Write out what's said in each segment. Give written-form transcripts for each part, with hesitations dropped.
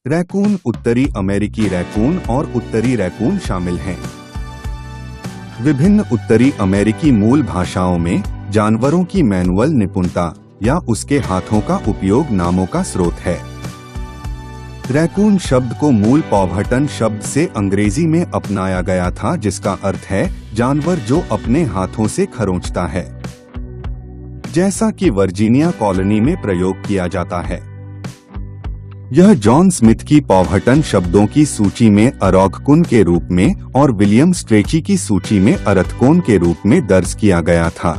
Raccoon, उत्तरी अमेरिकी raccoon और उत्तरी रैकून शामिल हैं। विभिन्न उत्तरी अमेरिकी मूल भाषाओं में जानवरों की मैनुअल निपुणता या उसके हाथों का उपयोग नामों का स्रोत है। रैकून शब्द को मूल पॉवर्टन शब्द से अंग्रेजी में अपनाया गया था, जिसका अर्थ है जानवर जो अपने हाथों से खरोंचता है, जैसा कि वर्जीनिया कॉलोनी में प्रयोग किया जाता है। यह जॉन स्मिथ की पॉवर्टन शब्दों की सूची में अरौघकुन के रूप में और विलियम स्ट्रेची की सूची में अरथकोन के रूप में दर्ज किया गया था।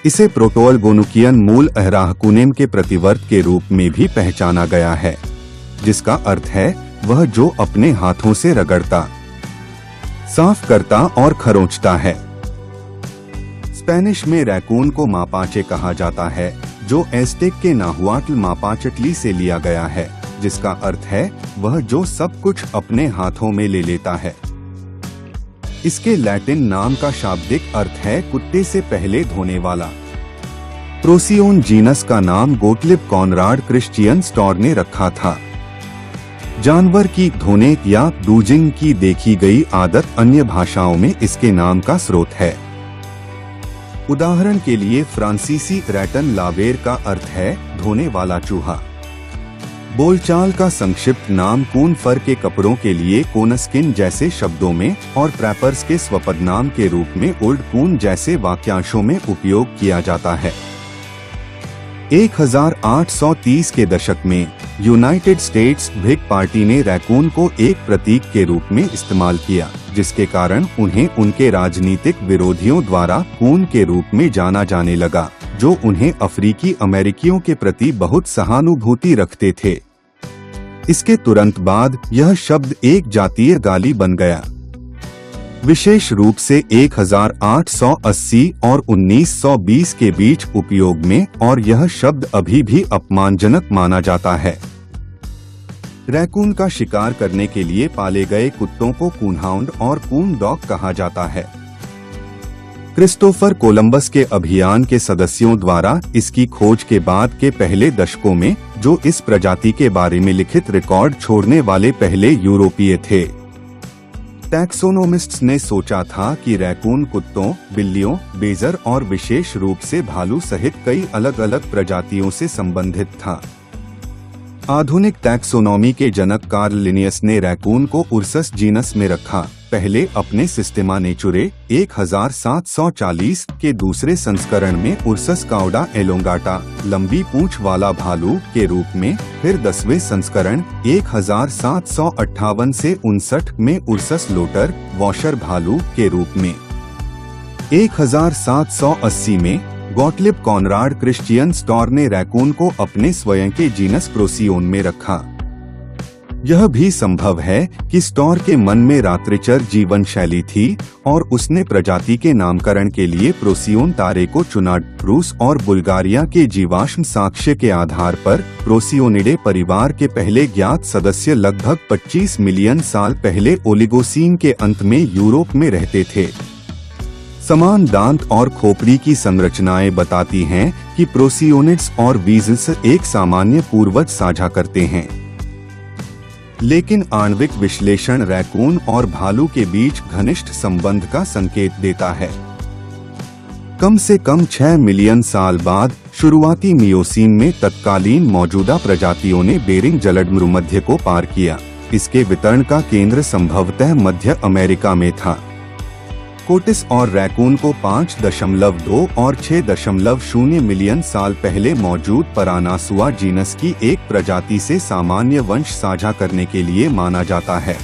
इसे प्रोटोअल्गोनुकियन मूल अहराहकुनेम के प्रतिवर्त के रूप में भी पहचाना गया है, जिसका अर्थ है वह जो अपने हाथों से रगड़ता, साफ करता और खरोंचता है। स्पेनिश में रैकून को मापाचे कहा जाता है, जो एज़टेक के नाहुआट्ल मापाचटली से लिया गया है, जिसका अर्थ है वह जो सब कुछ अपने हाथों में ले लेता है। इसके लैटिन नाम का शाब्दिक अर्थ है कुत्ते से पहले धोने वाला। प्रोसियोन जीनस का नाम गोटलिब कॉनराड क्रिश्चियन स्टोर ने रखा था। जानवर की धोने या डूजिंग की देखी गई आदत अन्य भाषाओं में इसके नाम का स्रोत है। उदाहरण के लिए फ्रांसीसी रैटन लावेर का अर्थ है धोने वाला चूहा। बोलचाल का संक्षिप्त नाम कून फर के कपड़ों के लिए कोनस्किन जैसे शब्दों में और प्रैपर्स के स्वपदनाम के रूप में ओल्ड कून जैसे वाक्यांशों में उपयोग किया जाता है। 1830 के दशक में यूनाइटेड स्टेट्स व्हिग पार्टी ने रैकून को एक प्रतीक के रूप में इस्तेमाल किया, जिसके कारण उन्हें उनके राजनीतिक विरोधियों द्वारा कून के रूप में जाना जाने लगा, जो उन्हें अफ्रीकी अमेरिकियों के प्रति बहुत सहानुभूति रखते थे। इसके तुरंत बाद यह शब्द एक जातीय गाली बन गया, विशेष रूप से 1880 और 1920 के बीच उपयोग में, और यह शब्द अभी भी अपमानजनक माना जाता है। रैकून का शिकार करने के लिए पाले गए कुत्तों को कूनहाउंड और कून डॉग कहा जाता है। क्रिस्टोफर कोलंबस के अभियान के सदस्यों द्वारा इसकी खोज के बाद के पहले दशकों में, जो इस प्रजाति के बारे में लिखित रिकॉर्ड छोड़ने वाले पहले यूरोपीय थे। टैक्सोनोमिस्ट्स ने सोचा था कि रैकून कुत्तों, बिल्लियों, बेजर और विशेष रूप से भालू सहित कई अलग अलग प्रजातियों से संबंधित था। आधुनिक टैक्सोनॉमी के जनक कार्ल लिनियस ने रैकून को उर्सस जीनस में रखा, पहले अपने सिस्टेमा नेचुरे 1740 के दूसरे संस्करण में उर्सस काउडा एलोंगाटा, लंबी पूंछ वाला भालू के रूप में, फिर 10वें संस्करण 1758 से 59 में उर्सस लोटर, वॉशर भालू के रूप में। 1780 में गोटलिब कॉनराड क्रिश्चियन स्टोर ने रैकून को अपने स्वयं के जीनस प्रोसियोन में रखा। यह भी संभव है कि स्टोर के मन में रात्रिचर जीवन शैली थी और उसने प्रजाति के नामकरण के लिए प्रोसियोन तारे को चुना। रूस और बुल्गारिया के जीवाश्म साक्ष्य के आधार पर प्रोसियोनिडे परिवार के पहले ज्ञात सदस्य लगभग 25 मिलियन साल पहले ओलिगोसीन के अंत में यूरोप में रहते थे। समान दांत और खोपड़ी की संरचनाएं बताती हैं कि प्रोसियोनिड्स और वीजल्स एक सामान्य पूर्वज साझा करते हैं, लेकिन आणविक विश्लेषण रैकून और भालू के बीच घनिष्ठ संबंध का संकेत देता है। कम से कम 6 मिलियन साल बाद शुरुआती मियोसीन में तत्कालीन मौजूदा प्रजातियों ने बेरिंग जलडमृमध्य को पार किया। इसके वितरण का केंद्र संभवतः मध्य अमेरिका में था। कोटिस और रैकून को 5.2 और 6.0 मिलियन साल पहले मौजूद परानासुआ जीनस की एक प्रजाति से सामान्य वंश साझा करने के लिए माना जाता है।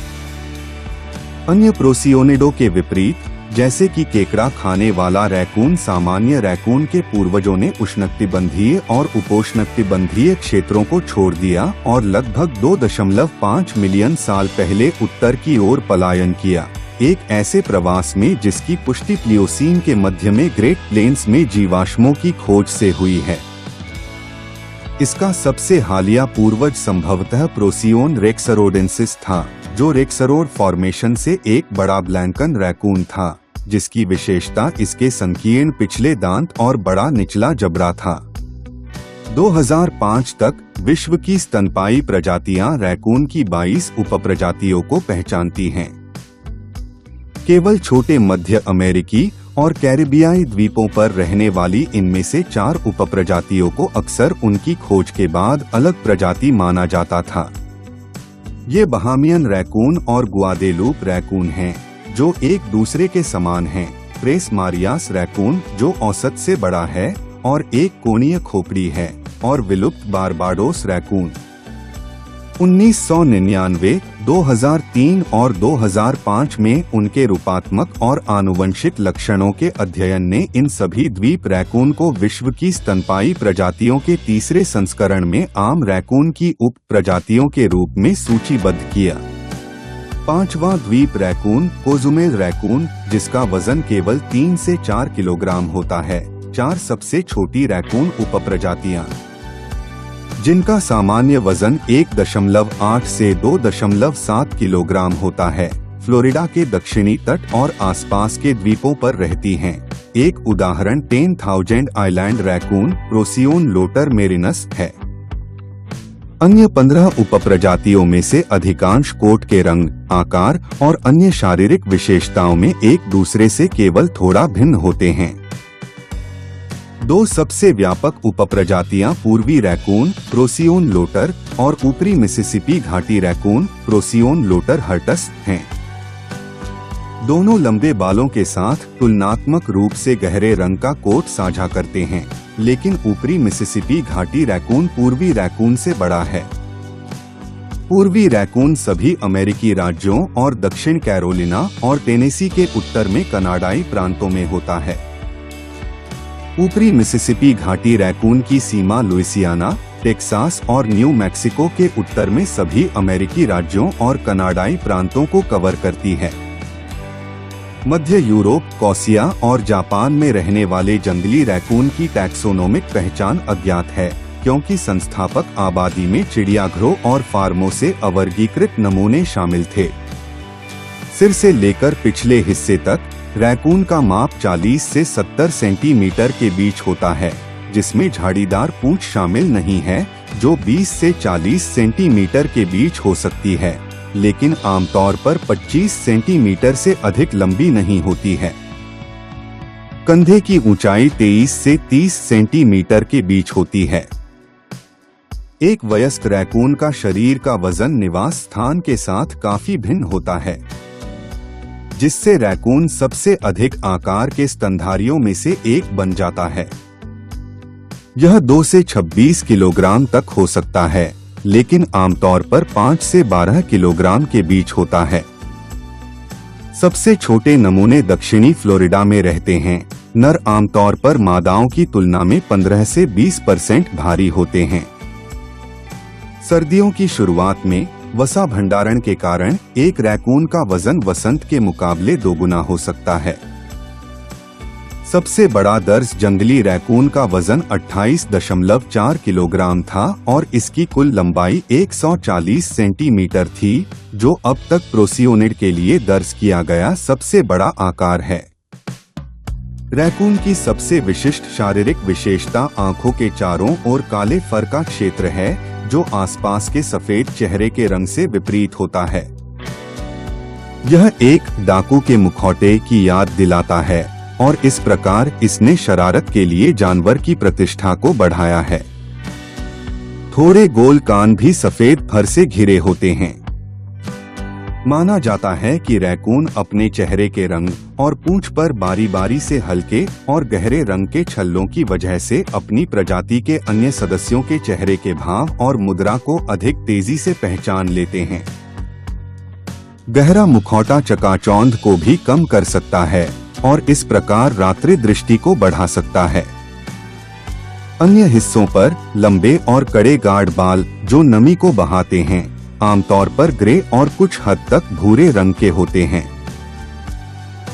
अन्य प्रोसियोनिडो के विपरीत, जैसे कि केकड़ा खाने वाला रैकून, सामान्य रैकून के पूर्वजों ने उष्णकटिबंधीय और उपोष्णकटिबंधीय क्षेत्रों को छोड़ दिया और लगभग 2.5 मिलियन साल पहले उत्तर की ओर पलायन किया, एक ऐसे प्रवास में जिसकी पुष्टि प्लियोसीन के मध्य में ग्रेट प्लेन्स में जीवाश्मों की खोज से हुई है। इसका सबसे हालिया पूर्वज संभवतः प्रोसियोन रेक्सरोडेंसिस था, जो रेक्सरोड फॉर्मेशन से एक बड़ा ब्लैंकन रैकून था, जिसकी विशेषता इसके संकीर्ण पिछले दांत और बड़ा निचला जबड़ा था। 2005 तक विश्व की स्तनपायी प्रजातियां रैकून की 22 उपप्रजातियों को पहचानती हैं। केवल छोटे मध्य अमेरिकी और कैरिबियाई द्वीपों पर रहने वाली इनमें से 4 उपप्रजातियों को अक्सर उनकी खोज के बाद अलग प्रजाति माना जाता था। ये बहामियन रैकून और ग्वादेलूप रैकून हैं, जो एक दूसरे के समान हैं। प्रेस मारियास रैकून, जो औसत से बड़ा है और एक कोणीय खोपड़ी है, और विलुप्त बारबाडोस रैकून। 1999, 2003 और 2005 में उनके रूपात्मक और आनुवंशिक लक्षणों के अध्ययन ने इन सभी द्वीप रैकून को विश्व की स्तनपायी प्रजातियों के तीसरे संस्करण में आम रैकून की उप प्रजातियों के रूप में सूचीबद्ध किया। 5वां द्वीप रैकून कोजुमेल रैकून, जिसका वजन केवल 3 से 4 किलोग्राम होता है। 4 सबसे छोटी रैकून उपप्रजातियां, जिनका सामान्य वजन 1.8 से 2.7 किलोग्राम होता है, फ्लोरिडा के दक्षिणी तट और आसपास के द्वीपों पर रहती हैं। एक उदाहरण 10,000 आइलैंड रैकून प्रोसियोन लोटर मेरिनस है। अन्य 15 उपप्रजातियों में से अधिकांश कोट के रंग, आकार और अन्य शारीरिक विशेषताओं में एक दूसरे से केवल थोड़ा भिन्न होते हैं। 2 सबसे व्यापक उपप्रजातियां पूर्वी रैकून प्रोसियोन लोटर और ऊपरी मिसिसिपी घाटी रैकून प्रोसियोन लोटर हर्टस हैं। दोनों लंबे बालों के साथ तुलनात्मक रूप से गहरे रंग का कोट साझा करते हैं, लेकिन ऊपरी मिसिसिपी घाटी रैकून पूर्वी रैकून से बड़ा है। पूर्वी रैकून सभी अमेरिकी राज्यों और दक्षिण कैरोलिना और टेनेसी के उत्तर में कनाडाई प्रांतों में होता है। ऊपरी मिसिसिपी घाटी रैकून की सीमा लुइसियाना, टेक्सास और न्यू मैक्सिको के उत्तर में सभी अमेरिकी राज्यों और कनाडाई प्रांतों को कवर करती है। मध्य यूरोप, कोसिया और जापान में रहने वाले जंगली रैकून की टैक्सोनोमिक पहचान अज्ञात है, क्योंकि संस्थापक आबादी में चिड़ियाघरों और फार्मों से अवर्गीकृत नमूने शामिल थे। सिर से लेकर पिछले हिस्से तक रैकून का माप 40 से 70 सेंटीमीटर के बीच होता है, जिसमें झाड़ीदार पूंछ शामिल नहीं है, जो 20 से 40 सेंटीमीटर के बीच हो सकती है, लेकिन आमतौर पर 25 सेंटीमीटर से अधिक लंबी नहीं होती है। कंधे की ऊंचाई 23 से 30 सेंटीमीटर के बीच होती है। एक वयस्क रैकून का शरीर का वजन निवास स्थान के साथ काफी भिन्न होता है, जिससे रैकून सबसे अधिक आकार के स्तनधारियों में से एक बन जाता है। यह 2 से 26 किलोग्राम तक हो सकता है, लेकिन आमतौर पर 5 से 12 किलोग्राम के बीच होता है। सबसे छोटे नमूने दक्षिणी फ्लोरिडा में रहते हैं। नर आमतौर पर मादाओं की तुलना में 15 से 20% भारी होते हैं। सर्दियों की शुरुआत में वसा भंडारण के कारण एक रैकून का वजन वसंत के मुकाबले दोगुना हो सकता है। सबसे बड़ा दर्ज जंगली रैकून का वजन 28.4 किलोग्राम था और इसकी कुल लंबाई 140 सेंटीमीटर थी, जो अब तक प्रोसियोनिड के लिए दर्ज किया गया सबसे बड़ा आकार है। रैकून की सबसे विशिष्ट शारीरिक विशेषता आंखों के चारों ओर काले फर का क्षेत्र है, जो आसपास के सफेद चेहरे के रंग से विपरीत होता है। यह एक डाकू के मुखौटे की याद दिलाता है और इस प्रकार इसने शरारत के लिए जानवर की प्रतिष्ठा को बढ़ाया है। थोड़े गोल कान भी सफेद फर से घिरे होते हैं। माना जाता है कि रैकून अपने चेहरे के रंग और पूंछ पर बारी बारी से हल्के और गहरे रंग के छल्लों की वजह से अपनी प्रजाति के अन्य सदस्यों के चेहरे के भाव और मुद्रा को अधिक तेजी से पहचान लेते हैं। गहरा मुखौटा चकाचौंध को भी कम कर सकता है और इस प्रकार रात्रि दृष्टि को बढ़ा सकता है। अन्य हिस्सों पर लंबे और कड़े गाढ़ बाल जो नमी को बहाते हैं, आमतौर पर ग्रे और कुछ हद तक भूरे रंग के होते हैं।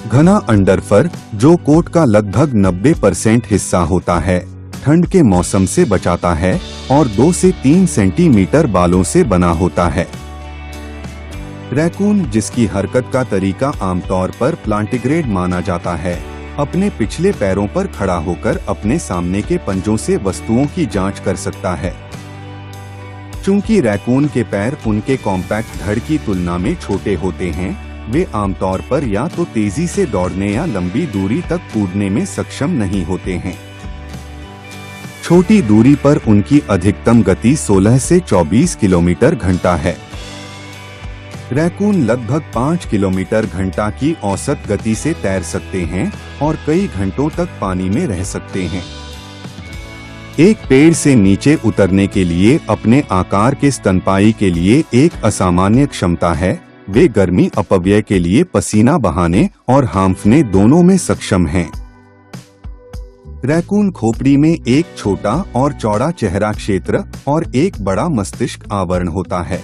घना अंडरफर जो कोट का लगभग 90% हिस्सा होता है, ठंड के मौसम से बचाता है और 2 से 3 सेंटीमीटर बालों से बना होता है। रैकून, जिसकी हरकत का तरीका आमतौर पर प्लांटिग्रेड माना जाता है, अपने पिछले पैरों पर खड़ा होकर अपने सामने के पंजों से वस्तुओं की जांच कर सकता है। चूंकि रैकून के पैर उनके कॉम्पैक्ट धड़ की तुलना में छोटे होते हैं, वे आमतौर पर या तो तेजी से दौड़ने या लंबी दूरी तक कूदने में सक्षम नहीं होते हैं। छोटी दूरी पर उनकी अधिकतम गति 16 से 24 किलोमीटर घंटा है। रैकून लगभग 5 किलोमीटर घंटा की औसत गति से तैर सकते हैं और कई घंटों तक पानी में रह सकते हैं। एक पेड़ से नीचे उतरने के लिए अपने आकार के स्तनपायी के लिए एक असामान्य क्षमता है। वे गर्मी अपव्यय के लिए पसीना बहाने और हांफने दोनों में सक्षम हैं। रैकून खोपड़ी में एक छोटा और चौड़ा चेहरा क्षेत्र और एक बड़ा मस्तिष्क आवरण होता है।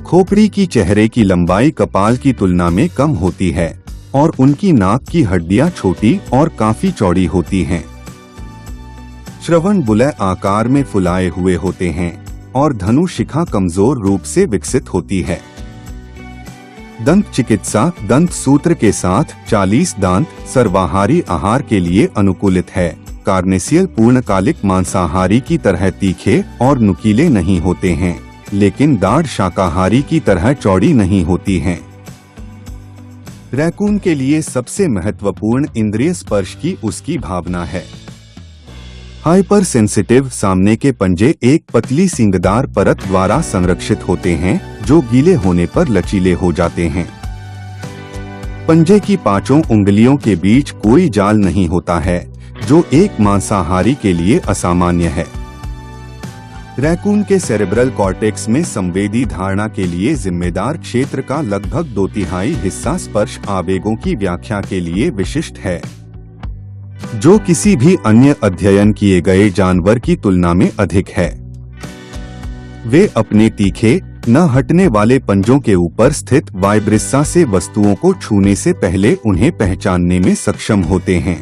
खोपड़ी की चेहरे की लंबाई कपाल की तुलना में कम होती है और उनकी नाक की हड्डियां छोटी और काफी चौड़ी होती हैं। श्रवण बुलय आकार में फुलाए हुए होते हैं और धनु शिखा कमजोर रूप से विकसित होती है। दंत चिकित्सा दंत सूत्र के साथ 40 दांत सर्वाहारी आहार के लिए अनुकूलित है। कार्नेसियल पूर्णकालिक मांसाहारी की तरह तीखे और नुकीले नहीं होते हैं, लेकिन दाढ़ शाकाहारी की तरह चौड़ी नहीं होती हैं। रैकून के लिए सबसे महत्वपूर्ण इंद्रिय स्पर्श की उसकी भावना है। हाइपर सेंसिटिव सामने के पंजे एक पतली सींगदार परत द्वारा संरक्षित होते हैं जो गीले होने पर लचीले हो जाते हैं। पंजे की 5 उंगलियों के बीच कोई जाल नहीं होता है, जो एक मांसाहारी के लिए असामान्य है। रैकून के सेरेब्रल कॉर्टेक्स में संवेदी धारणा के लिए जिम्मेदार क्षेत्र का लगभग 2/3 हिस्सा स्पर्श आवेगों की व्याख्या के लिए विशिष्ट है, जो किसी भी अन्य अध्ययन किए गए जानवर की तुलना में अधिक है। वे अपने तीखे न हटने वाले पंजों के ऊपर स्थित वाइब्रिस्सा से वस्तुओं को छूने से पहले उन्हें पहचानने में सक्षम होते हैं।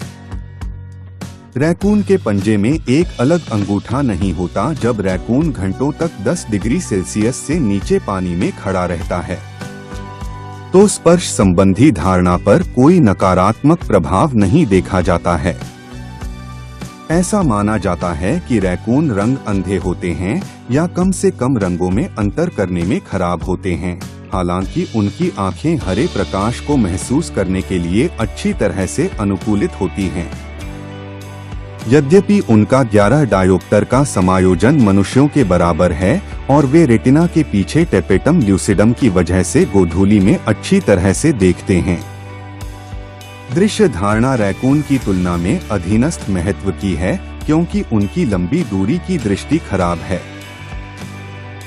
रैकून के पंजे में एक अलग अंगूठा नहीं होता जब रैकून घंटों तक 10 डिग्री सेल्सियस से नीचे पानी में खड़ा रहता है, तो स्पर्श संबंधी धारणा पर कोई नकारात्मक प्रभाव नहीं देखा जाता है। ऐसा माना जाता है कि रैकून रंग अंधे होते हैं या कम से कम रंगों में अंतर करने में खराब होते हैं, हालांकि उनकी आंखें हरे प्रकाश को महसूस करने के लिए अच्छी तरह से अनुकूलित होती हैं। यद्यपि उनका 11 डायोप्टर का समायोजन मनुष्यों के बराबर है और वे रेटिना के पीछे टेपेटम ल्यूसिडम की वजह से गोधूली में अच्छी तरह से देखते हैं। दृश्य धारणा रैकून की तुलना में अधीनस्थ महत्व की है क्योंकि उनकी लंबी दूरी की दृष्टि खराब है।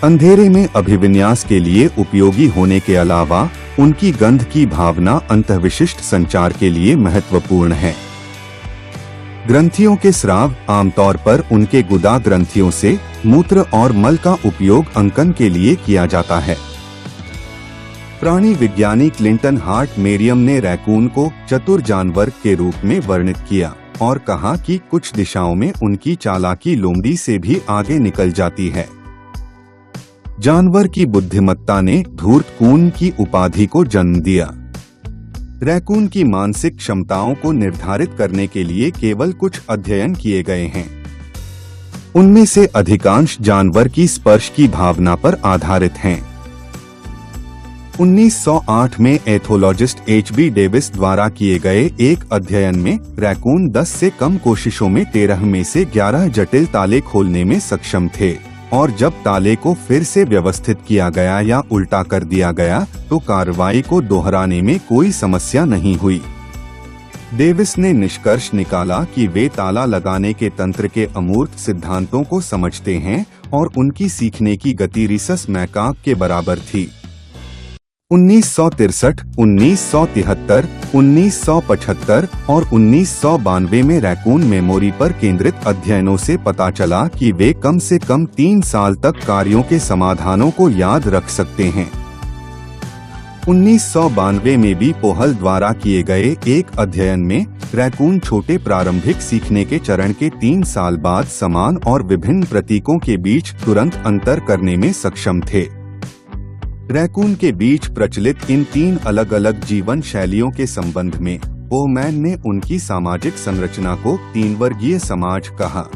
अंधेरे में अभिविन्यास के लिए उपयोगी होने के अलावा उनकी गंध की भावना अंतःविशिष्ट संचार के लिए महत्वपूर्ण है। ग्रंथियों के स्राव आमतौर पर उनके गुदा ग्रंथियों से मूत्र और मल का उपयोग अंकन के लिए किया जाता है। प्राणी विज्ञानी क्लिंटन हार्ट मेरियम ने रैकून को चतुर जानवर के रूप में वर्णित किया और कहा कि कुछ दिशाओं में उनकी चालाकी लोमड़ी से भी आगे निकल जाती है। जानवर की बुद्धिमत्ता ने धूर्त कून की उपाधि को जन्म दिया। रैकून की मानसिक क्षमताओं को निर्धारित करने के लिए केवल कुछ अध्ययन किए गए हैं। उनमें से अधिकांश जानवर की स्पर्श की भावना पर आधारित हैं। 1908 में एथोलॉजिस्ट H.B. डेविस द्वारा किए गए एक अध्ययन में रैकून 10 से कम कोशिशों में 13 में से 11 जटिल ताले खोलने में सक्षम थे और जब ताले को फिर से व्यवस्थित किया गया या उल्टा कर दिया गया तो कार्रवाई को दोहराने में कोई समस्या नहीं हुई। डेविस ने निष्कर्ष निकाला कि वे ताला लगाने के तंत्र के अमूर्त सिद्धांतों को समझते हैं और उनकी सीखने की गति रिसस मैकाक के बराबर थी। 1963, 1973, 1975 और 1992 में रैकून मेमोरी पर केंद्रित अध्ययनों से पता चला कि वे कम से कम 3 साल तक कार्यों के समाधानों को याद रख सकते हैं। 1992 में भी पोहल द्वारा किए गए एक अध्ययन में रैकून छोटे प्रारंभिक सीखने के चरण के 3 साल बाद समान और विभिन्न प्रतीकों के बीच तुरंत अंतर करने में सक्षम थे। रैकून के बीच प्रचलित इन 3 अलग अलग जीवन शैलियों के संबंध में ओमैन ने उनकी सामाजिक संरचना को 3 वर्गीय समाज कहा।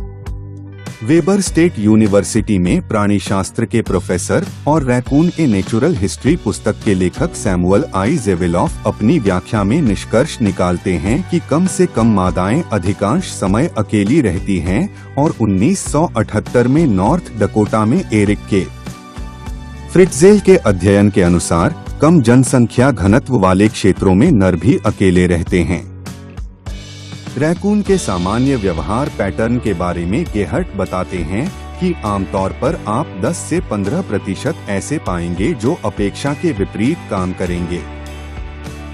वेबर स्टेट यूनिवर्सिटी में प्राणीशास्त्र के प्रोफेसर और रैकून ए नेचुरल हिस्ट्री पुस्तक के लेखक सैमुअल आई ज़ेविलॉफ अपनी व्याख्या में निष्कर्ष निकालते हैं कि कम से कम मादाएं अधिकांश समय अकेली रहती हैं और 1978 में नॉर्थ डकोटा में एरिक के फ्रिट्जेल के अध्ययन के अनुसार कम जनसंख्या घनत्व वाले क्षेत्रों में नर भी अकेले रहते हैं। रैकून के सामान्य व्यवहार पैटर्न के बारे में गेहर्ट बताते हैं कि आमतौर पर आप 10 से 15% ऐसे पाएंगे जो अपेक्षा के विपरीत काम करेंगे।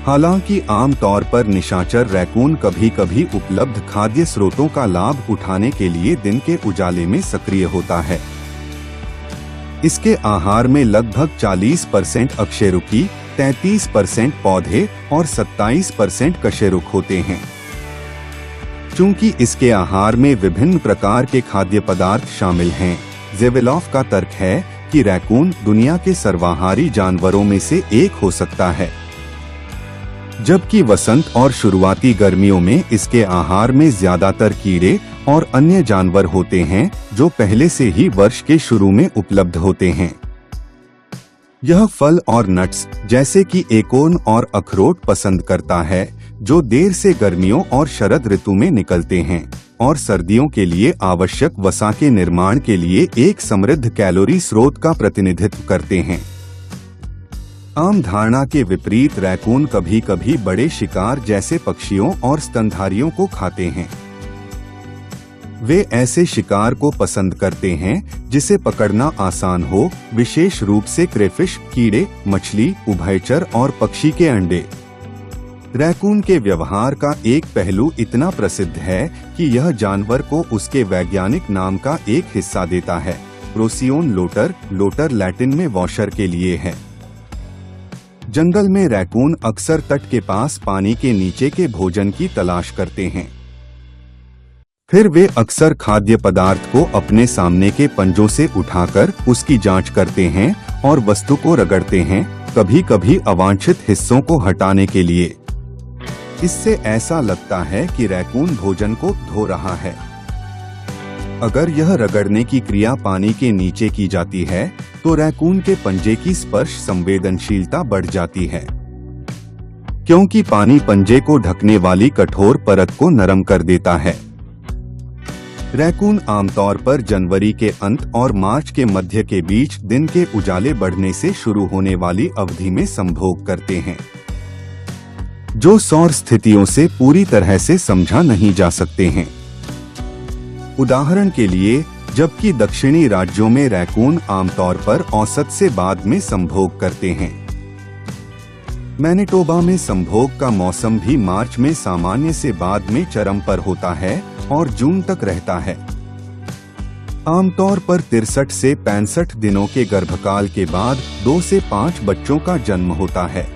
हालांकि आमतौर पर निशाचर रैकून कभी-कभी उपलब्ध खाद्य स्रोतों का लाभ उठाने के लिए दिन के उजाले में सक्रिय होता है। इसके आहार में लगभग 40% अकशेरुकी, 33% पौधे और 27% कशेरुक होते हैं। चूंकि इसके आहार में विभिन्न प्रकार के खाद्य पदार्थ शामिल हैं, ज़ेविलॉफ का तर्क है कि रैकून दुनिया के सर्वाहारी जानवरों में से एक हो सकता है। जबकि वसंत और शुरुआती गर्मियों में इसके आहार में ज्यादातर कीड़े और अन्य जानवर होते हैं जो पहले से ही वर्ष के शुरू में उपलब्ध होते हैं। यह फल और नट्स जैसे कि एकोर्न और अखरोट पसंद करता है जो देर से गर्मियों और शरद ऋतु में निकलते हैं और सर्दियों के लिए आवश्यक वसा के निर्माण के लिए एक समृद्ध कैलोरी स्रोत का प्रतिनिधित्व करते हैं। आम धारणा के विपरीत रैकून कभी-कभी बड़े शिकार जैसे पक्षियों और स्तनधारियों को खाते हैं। वे ऐसे शिकार को पसंद करते हैं जिसे पकड़ना आसान हो, विशेष रूप से क्रेफिश, कीड़े, मछली, उभयचर और पक्षी के अंडे। रैकून के व्यवहार का एक पहलू इतना प्रसिद्ध है कि यह जानवर को उसके वैज्ञानिक नाम का एक हिस्सा देता है। प्रोसियोन लोटर, लोटर लैटिन में वॉशर के लिए है। जंगल में रैकून अक्सर तट के पास पानी के नीचे के भोजन की तलाश करते हैं। फिर वे अक्सर खाद्य पदार्थ को अपने सामने के पंजों से उठाकर उसकी जांच करते हैं और वस्तु को रगड़ते हैं, कभी-कभी अवांछित हिस्सों को हटाने के लिए। इससे ऐसा लगता है कि रैकून भोजन को धो रहा है। अगर यह रगड़ने की क्रिया पानी के नीचे की जाती है तो रैकून के पंजे की स्पर्श संवेदनशीलता बढ़ जाती है, क्योंकि पानी पंजे को ढकने वाली कठोर परत को नरम कर देता है। रैकून आमतौर पर जनवरी के अंत और मार्च के मध्य के बीच दिन के उजाले बढ़ने से शुरू होने वाली अवधि में संभोग करते हैं, जो सौर स्थितियों से पूरी तरह से समझा नहीं जा सकते हैं। उदाहरण के लिए, जबकि दक्षिणी राज्यों में रैकून आमतौर पर औसत से बाद में संभोग करते हैं। मैनिटोबा में संभोग का मौसम भी मार्च में सामान्य से बाद में चरम पर होता है और जून तक रहता है। आमतौर पर 63 से 65 दिनों के गर्भकाल के बाद 2 से 5 बच्चों का जन्म होता है।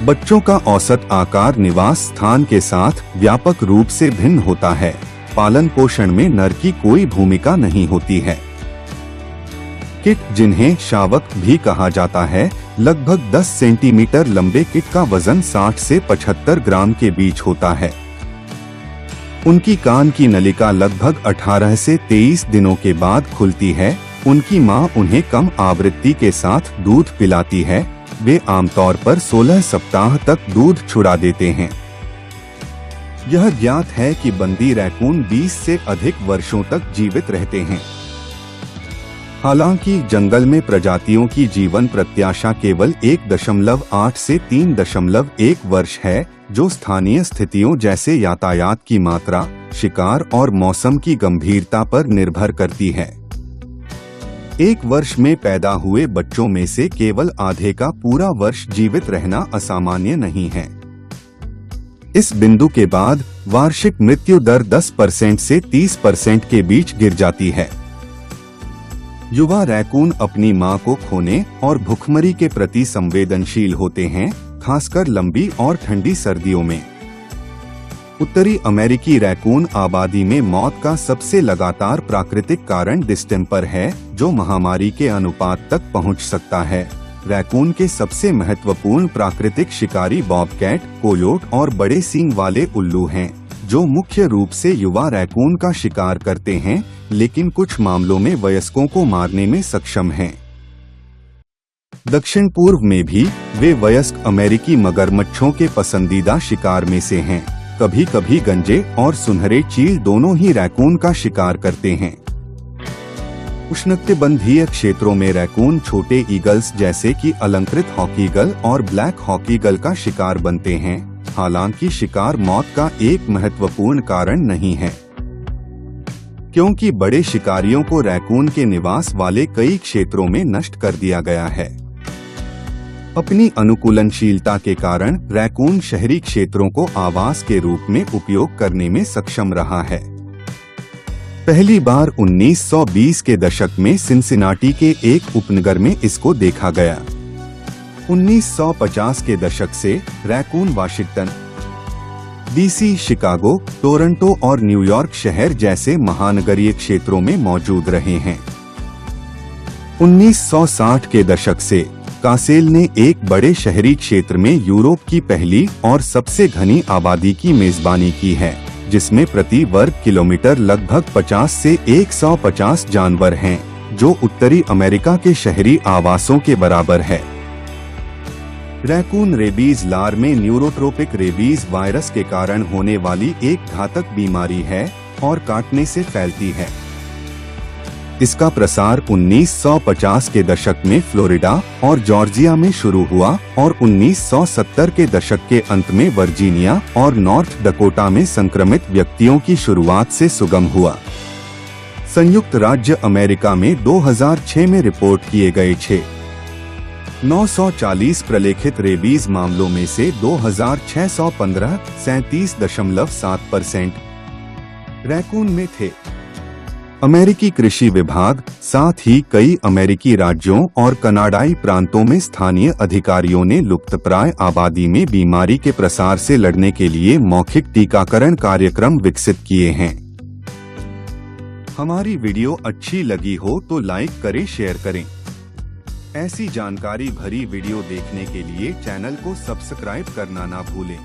बच्चों का औसत आकार निवास स्थान के साथ व्यापक रूप से भिन्न होता है। पालन पोषण में नर की कोई भूमिका नहीं होती है। किट, जिन्हें शावक भी कहा जाता है, लगभग 10 सेंटीमीटर लंबे किट का वजन 60 से 75 ग्राम के बीच होता है। उनकी कान की नलिका लगभग 18 से 23 दिनों के बाद खुलती है। उनकी मां उन्हें कम आवृत्ति के साथ दूध पिलाती है। वे आमतौर पर 16 सप्ताह तक दूध छुड़ा देते हैं। यह ज्ञात है कि बंदी रैकून 20 से अधिक वर्षों तक जीवित रहते हैं। हालांकि जंगल में प्रजातियों की जीवन प्रत्याशा केवल 1.8 से 3.1 वर्ष है, जो स्थानीय स्थितियों जैसे यातायात की मात्रा, शिकार और मौसम की गंभीरता पर निर्भर करती है। एक वर्ष में पैदा हुए बच्चों में से केवल आधे का पूरा वर्ष जीवित रहना असामान्य नहीं है। इस बिंदु के बाद वार्षिक मृत्यु दर 10% से 30% के बीच गिर जाती है। युवा रैकून अपनी मां को खोने और भुखमरी के प्रति संवेदनशील होते हैं, खासकर लंबी और ठंडी सर्दियों में। उत्तरी अमेरिकी रैकून आबादी में मौत का सबसे लगातार प्राकृतिक कारण डिस्टेम्पर है, जो महामारी के अनुपात तक पहुंच सकता है। रैकून के सबसे महत्वपूर्ण प्राकृतिक शिकारी बॉबकैट, कोयोट और बड़े सींग वाले उल्लू हैं, जो मुख्य रूप से युवा रैकून का शिकार करते हैं, लेकिन कुछ मामलों में वयस्कों को मारने में सक्षम हैं। दक्षिण पूर्व में भी वे वयस्क अमेरिकी मगरमच्छों के पसंदीदा शिकार में से हैं। कभी कभी गंजे और सुनहरे चील दोनों ही रैकून का शिकार करते हैं। उष्णकटिबंधीय क्षेत्रों में रैकून छोटे ईगल्स जैसे कि अलंकृत हॉक ईगल और ब्लैक हॉक ईगल का शिकार बनते हैं। हालांकि शिकार मौत का एक महत्वपूर्ण कारण नहीं है, क्योंकि बड़े शिकारियों को रैकून के निवास वाले कई क्षेत्रों में नष्ट कर दिया गया है। अपनी अनुकूलनशीलता के कारण रैकून शहरी क्षेत्रों को आवास के रूप में उपयोग करने में सक्षम रहा है। पहली बार 1920 के दशक में सिनसिनाटी के एक उपनगर में इसको देखा गया। 1950 के दशक से raccoon Washington, DC, Chicago, Toronto और न्यूयॉर्क शहर जैसे महानगरीय क्षेत्रों में मौजूद रहे हैं। 1960 के दशक से कासेल ने एक बड़े शहरी क्षेत्र में यूरोप की पहली और सबसे घनी आबादी की मेजबानी की है, जिसमें प्रति वर्ग किलोमीटर लगभग 50 से 150 जानवर हैं, जो उत्तरी अमेरिका के शहरी आवासों के बराबर है। रैकून रेबीज लार में न्यूरोट्रोपिक रेबीज वायरस के कारण होने वाली एक घातक बीमारी है और काटने से फैलती है। इसका प्रसार 1950 के दशक में फ्लोरिडा और जॉर्जिया में शुरू हुआ और 1970 के दशक के अंत में वर्जीनिया और नॉर्थ डकोटा में संक्रमित व्यक्तियों की शुरुआत से सुगम हुआ। संयुक्त राज्य अमेरिका में 2006 में रिपोर्ट किए गए 940 प्रलेखित रेबीज मामलों में से 2615 37.7% रैकून में थे। अमेरिकी कृषि विभाग, साथ ही कई अमेरिकी राज्यों और कनाडाई प्रांतों में स्थानीय अधिकारियों ने लुप्तप्राय आबादी में बीमारी के प्रसार से लड़ने के लिए मौखिक टीकाकरण कार्यक्रम विकसित किए हैं। हमारी वीडियो अच्छी लगी हो तो लाइक करें, शेयर करें। ऐसी जानकारी भरी वीडियो देखने के लिए चैनल को सब्सक्राइब करना ना भूलें।